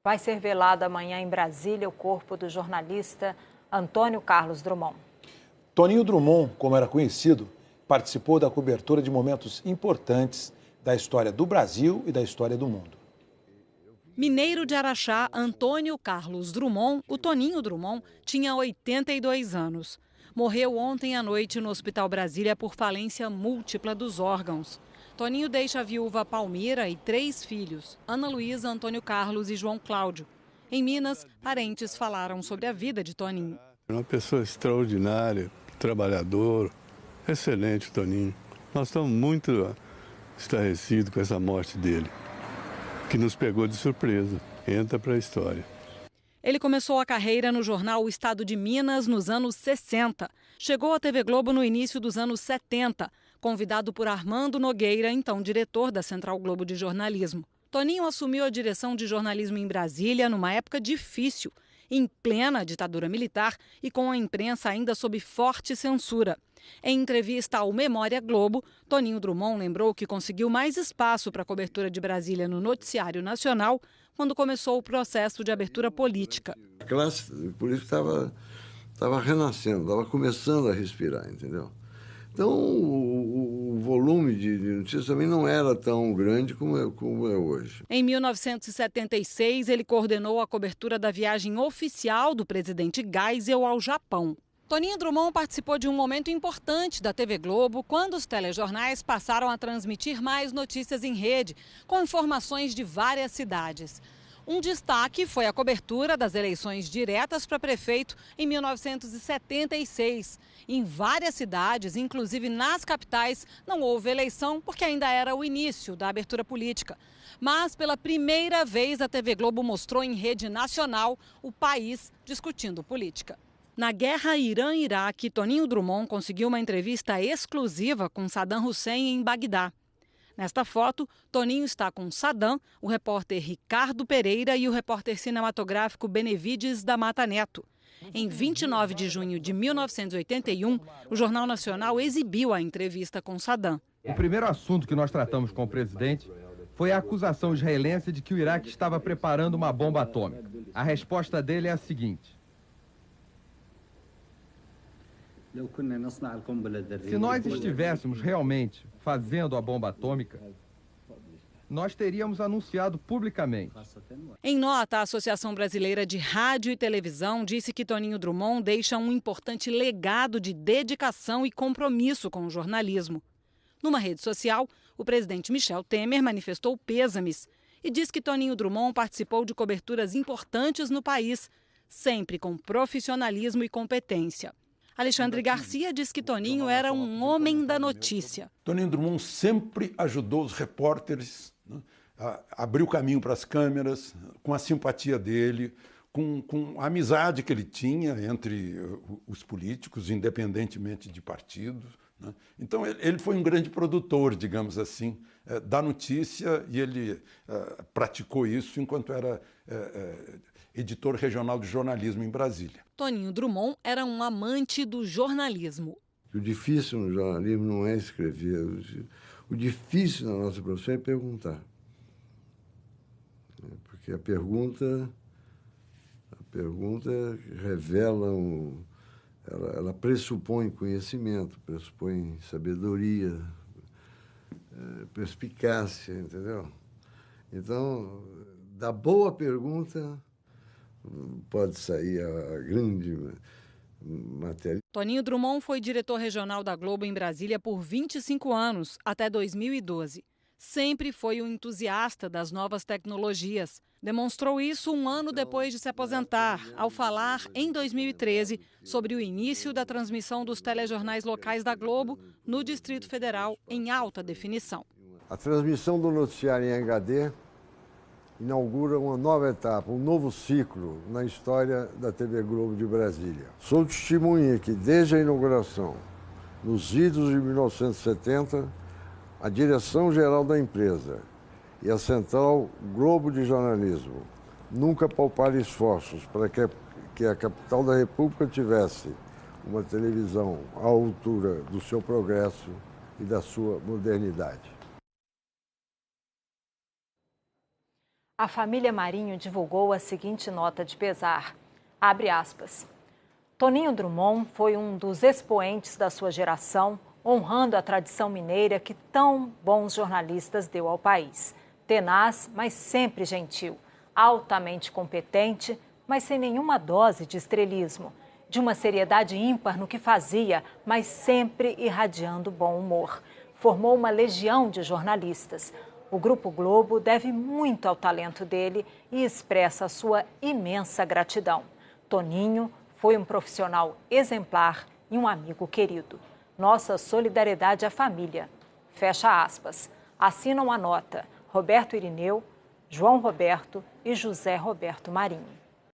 Vai ser velado amanhã em Brasília o corpo do jornalista Antônio Carlos Drummond. Toninho Drummond, como era conhecido, participou da cobertura de momentos importantes da história do Brasil e da história do mundo. Mineiro de Araxá, Antônio Carlos Drummond, o Toninho Drummond, tinha 82 anos. Morreu ontem à noite no Hospital Brasília por falência múltipla dos órgãos. Toninho deixa a viúva Palmira e 3 filhos, Ana Luísa, Antônio Carlos e João Cláudio. Em Minas, parentes falaram sobre a vida de Toninho. Uma pessoa extraordinária, trabalhador, excelente, Toninho. Nós estamos muito estarrecidos com essa morte dele, que nos pegou de surpresa. Entra para a história. Ele começou a carreira no jornal O Estado de Minas nos anos 60. Chegou à TV Globo no início dos anos 70, convidado por Armando Nogueira, então diretor da Central Globo de Jornalismo. Toninho assumiu a direção de jornalismo em Brasília numa época difícil, em plena ditadura militar e com a imprensa ainda sob forte censura. Em entrevista ao Memória Globo, Toninho Drummond lembrou que conseguiu mais espaço para a cobertura de Brasília no noticiário nacional quando começou o processo de abertura política. A classe política estava renascendo, estava começando a respirar, entendeu? Então, o volume de notícias também não era tão grande como é hoje. Em 1976, ele coordenou a cobertura da viagem oficial do presidente Geisel ao Japão. Toninho Drummond participou de um momento importante da TV Globo, quando os telejornais passaram a transmitir mais notícias em rede, com informações de várias cidades. Um destaque foi a cobertura das eleições diretas para prefeito em 1976. Em várias cidades, inclusive nas capitais, não houve eleição porque ainda era o início da abertura política. Mas, pela primeira vez, a TV Globo mostrou em rede nacional o país discutindo política. Na guerra Irã-Iraque, Toninho Drummond conseguiu uma entrevista exclusiva com Saddam Hussein em Bagdá. Nesta foto, Toninho está com Saddam, o repórter Ricardo Pereira e o repórter cinematográfico Benevides da Mata Neto. Em 29 de junho de 1981, o Jornal Nacional exibiu a entrevista com Saddam. O primeiro assunto que nós tratamos com o presidente foi a acusação israelense de que o Iraque estava preparando uma bomba atômica. A resposta dele é a seguinte: se nós estivéssemos realmente fazendo a bomba atômica, nós teríamos anunciado publicamente. Em nota, a Associação Brasileira de Rádio e Televisão disse que Toninho Drummond deixa um importante legado de dedicação e compromisso com o jornalismo. Numa rede social, o presidente Michel Temer manifestou pêsames e diz que Toninho Drummond participou de coberturas importantes no país, sempre com profissionalismo e competência. Alexandre Garcia diz que Toninho era um homem da notícia. Toninho Drummond sempre ajudou os repórteres, né, a abrir o caminho para as câmeras, com a simpatia dele, com a amizade que ele tinha entre os políticos, independentemente de partidos, né? Então, ele foi um grande produtor, digamos assim, da notícia, e ele praticou isso enquanto era editor regional de jornalismo em Brasília. Toninho Drummond era um amante do jornalismo. O difícil no jornalismo não é escrever. O difícil na nossa profissão é perguntar. Porque a pergunta revela, ela pressupõe conhecimento, pressupõe sabedoria, perspicácia, entendeu? Então, da boa pergunta pode sair a grande matéria. Toninho Drummond foi diretor regional da Globo em Brasília por 25 anos, até 2012. Sempre foi um entusiasta das novas tecnologias. Demonstrou isso um ano depois de se aposentar, ao falar, em 2013, sobre o início da transmissão dos telejornais locais da Globo no Distrito Federal em alta definição. A transmissão do noticiário em HD inaugura uma nova etapa, um novo ciclo na história da TV Globo de Brasília. Sou testemunha que, desde a inauguração, nos idos de 1970, a direção-geral da empresa e a Central Globo de Jornalismo nunca pouparam esforços para que a capital da República tivesse uma televisão à altura do seu progresso e da sua modernidade. A família Marinho divulgou a seguinte nota de pesar. Abre aspas. Toninho Drummond foi um dos expoentes da sua geração, honrando a tradição mineira que tão bons jornalistas deu ao país. Tenaz, mas sempre gentil. Altamente competente, mas sem nenhuma dose de estrelismo. De uma seriedade ímpar no que fazia, mas sempre irradiando bom humor. Formou uma legião de jornalistas. O Grupo Globo deve muito ao talento dele e expressa a sua imensa gratidão. Toninho foi um profissional exemplar e um amigo querido. Nossa solidariedade à família. Fecha aspas. Assinam a nota Roberto Irineu, João Roberto e José Roberto Marinho.